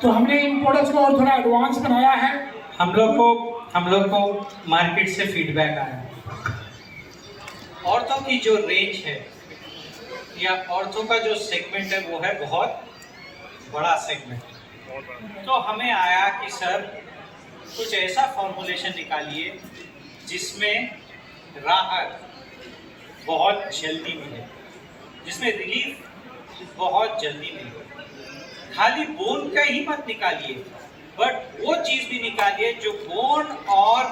तो हमने इन प्रोडक्ट्स को और थोड़ा एडवांस बनाया है। हम लोग को मार्केट से फीडबैक आया, औरतों की जो रेंज है या औरतों का जो सेगमेंट है वो है बहुत बड़ा सेगमेंट। तो हमें आया कि सर कुछ ऐसा फॉर्मुलेशन निकालिए जिसमें राहत बहुत जल्दी मिले, जिसमें रिलीफ बहुत जल्दी मिले। खाली बोन का ही मत निकालिए, बट वो चीज भी निकालिए जो बोन और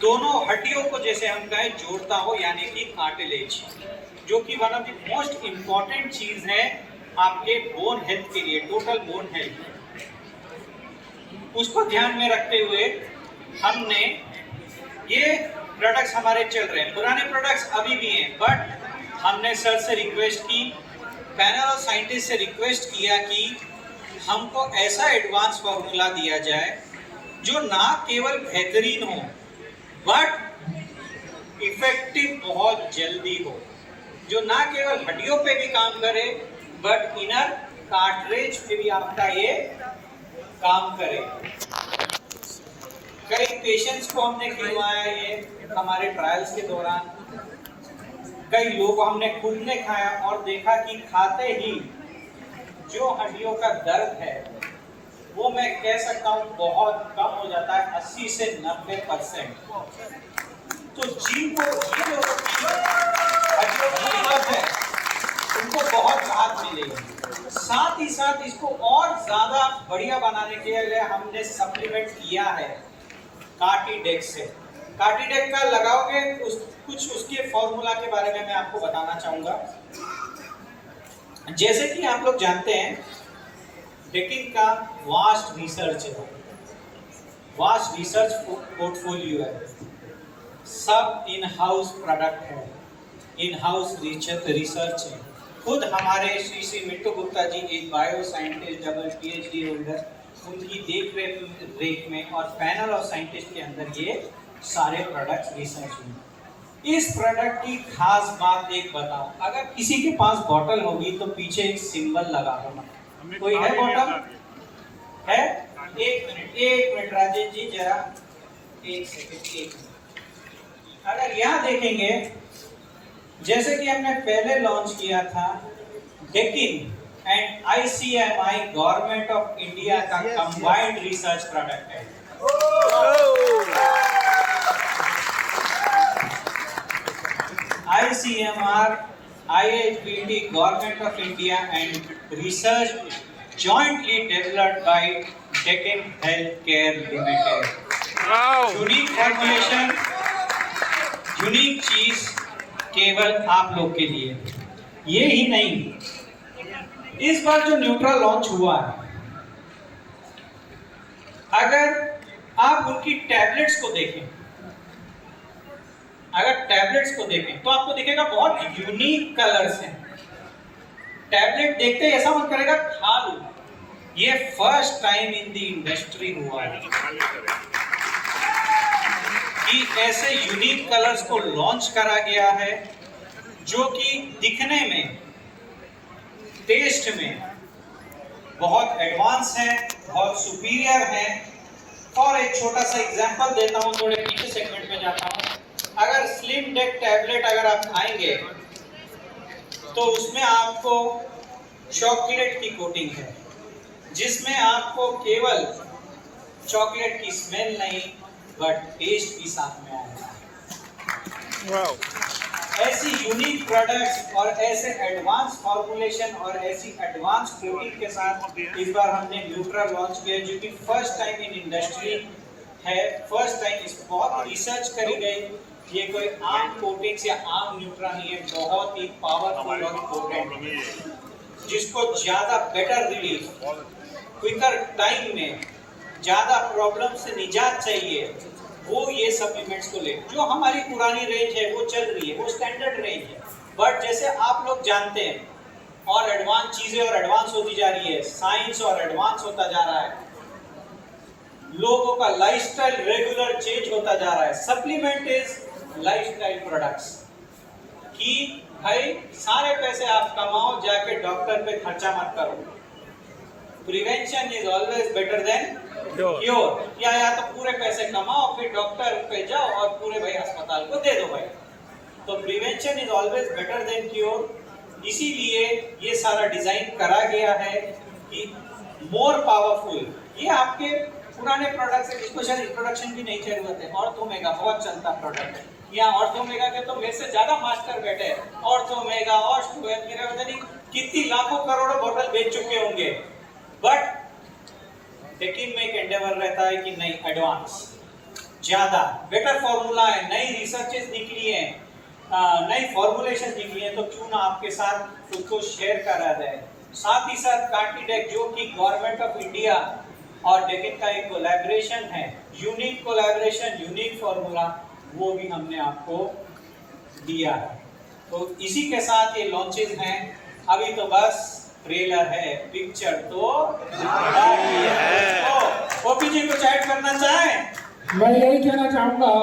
दोनों हड्डियों को जैसे हम कहें जोड़ता हो, यानी कि कार्टिलेज, जो कि one of the most important चीज है आपके बोन हेल्थ के लिए, टोटल बोन हेल्थ। उसको ध्यान में रखते हुए हमने ये प्रोडक्ट्स हमारे चल रहे हैं, पुराने प्रोडक्ट्स अभी भी हैं, बट हमने सर से रिक्वेस्ट की, पैनल ऑफ साइंटिस्ट से रिक्वेस्ट किया कि हमको ऐसा एडवांस फॉर्मूला दिया जाए जो ना केवल बेहतरीन हो बट इफेक्टिव बहुत जल्दी हो, जो ना केवल हड्डियों पे भी काम करे बट इनर कार्ट्रिज पे भी आपका ये काम करे। कई पेशेंट्स को हमने खिलवाया ये हमारे ट्रायल्स के दौरान, कई लोग हमने खुद ने खाया और देखा कि खाते ही जो हड्डियों का दर्द है वो मैं कह सकता हूँ बहुत कम हो जाता है, 80 से 90%। तो जिनको ये लोगों की हड्डियों की दिक्कत है उनको बहुत राहत मिलेगी। साथ ही साथ इसको और ज्यादा बढ़िया बनाने के लिए हमने सप्लीमेंट किया है कार्टिडेक्स से। कार्टिडेक्स का लगाओगे कुछ उसके फॉर्मूला के बारे में मैं आपको बताना चाहूंगा। जैसे कि आप लोग जानते हैं डेकिन का वास्ट रिसर्च है, वास्ट रिसर्च पोर्टफोलियो है, सब इन हाउस प्रोडक्ट है, इन हाउस रिसर्च है। खुद हमारे श्री मिंटू गुप्ता जी एक bio scientist double PhD holder, उनकी देख रेख में और पैनल ऑफ साइंटिस्ट के अंदर ये सारे प्रोडक्ट्स रिसर्च हुए। इस प्रोडक्ट की खास बात एक बताओ, अगर किसी के पास बॉटल होगी तो पीछे एक सिंबल लगा होगा, कोई है बॉटल है? एक मिनट राजेश जी जरा एक सेकंड। अगर यहाँ देखेंगे जैसे कि हमने पहले लॉन्च किया था Deccan and ICMI government of India का कंबाइंड रिसर्च प्रोडक्ट है। ICMR, IHBD, Government of India and research jointly developed by Deccan Healthcare Limited. Unique formulation, unique चीज केवल आप लोग के लिए। ये ही नहीं, इस बार जो न्यूट्रा लॉन्च हुआ है, अगर आप उनकी टैबलेट्स को देखें, तो आपको दिखेगा बहुत यूनिक कलर्स हैं। टैबलेट देखते ही ऐसा मन करेगा खा लूं। ये first time in the industry हुआ है कि ऐसे यूनिक कलर्स को लॉन्च करा गया है जो कि दिखने में, टेस्ट में बहुत एडवांस है, बहुत सुपीरियर है। और एक छोटा सा एग्जांपल देता हूं, थोड़े पीछे सेगमेंट में जाता हूं। अगर स्लिम डेक टैबलेट अगर आप खाएंगे तो उसमें आपको चॉकलेट की कोटिंग है, जिसमें आपको केवल चॉकलेट की स्मेल नहीं बट टेस्ट भी साथ में आएगा। ऐसी यूनिक प्रोडक्ट्स और ऐसे एडवांस फॉर्मुलेशन और ऐसी एडवांस कोटिंग के साथ इस बार हमने न्यूट्रा लॉन्च किया, जो कि फर्स्ट टाइम इन इंडस्ट्री है। फर्स्ट टाइम इस बहुत रिसर्च करी गई, ये कोई आम कोटिंग्स या आम न्यूट्रा नहीं है, बहुत ही पावरफुल और पोटेंट, जिसको ज्यादा बेटर रिलीफ, क्विकर टाइम में ज्यादा प्रॉब्लम से निजात चाहिए, वो ये सप्लीमेंट्स को ले। जो हमारी पुरानी रेंज है वो चल रही है, वो स्टैंडर्ड रेंज है, बट जैसे आप लोग जानते हैं और एडवांस चीजें और एडवांस होती जा रही है, साइंस और एडवांस होता जा रहा है, लोगों का लाइफस्टाइल रेगुलर चेंज होता जा रहा है। सप्लीमेंट इज लाइफस्टाइल प्रोडक्ट्स कि भाई सारे पैसे आप कमाओ, जाके डॉक्टर पे खर्चा मत करो। Prevention is always better than cure. या तो पूरे पैसे कमाओ फिर डॉक्टर पे जाओ और पूरे भाई अस्पताल को दे दो भाई। तो prevention is always better than cure. इसीलिए ये सारा डिजाइन करा गया है कि मोर पावरफुल। ये आपके पुराने प्रोडक्ट से इसको शायद इंट्रोडक्शन की नहीं जरूरत है। ऑर्थोमेगा बहुत चलता प्रोडक्ट है। यहाँ ऑर्थोमेगा के तो मेरे से ज्यादा मास्टर बैठे हैं। ऑर्थोमेगा ऑस्ट्रोवेल मेरे पता नहीं कितनी लाखों करोड़ों बोतल बेच चुके होंगे। बट लेकिन में एक एंडेवर रहता है कि नहीं, एडवांस ज्यादा बेटर फॉर्मूला है, नई रिसर्चेस निकली है, नई फॉर्मुलेशन निकली है, तो क्यों ना आपके साथ उसको शेयर करा जाए। साथ ही साथ कार्टिडेक जो कि गवर्नमेंट ऑफ इंडिया और डेकिन का एक कोलैबोरेशन है, यूनिक कोलैबोरेशन, यूनिक फॉर्मूला, वो भी हमने आपको दिया है। तो इसी के साथ ये लॉन्चेस हैं। अभी तो बस ट्रेलर है, पिक्चर तो बाकी है। ओपी जी कुछ ऐड करना चाहें? मैं यही कहना चाहूंगा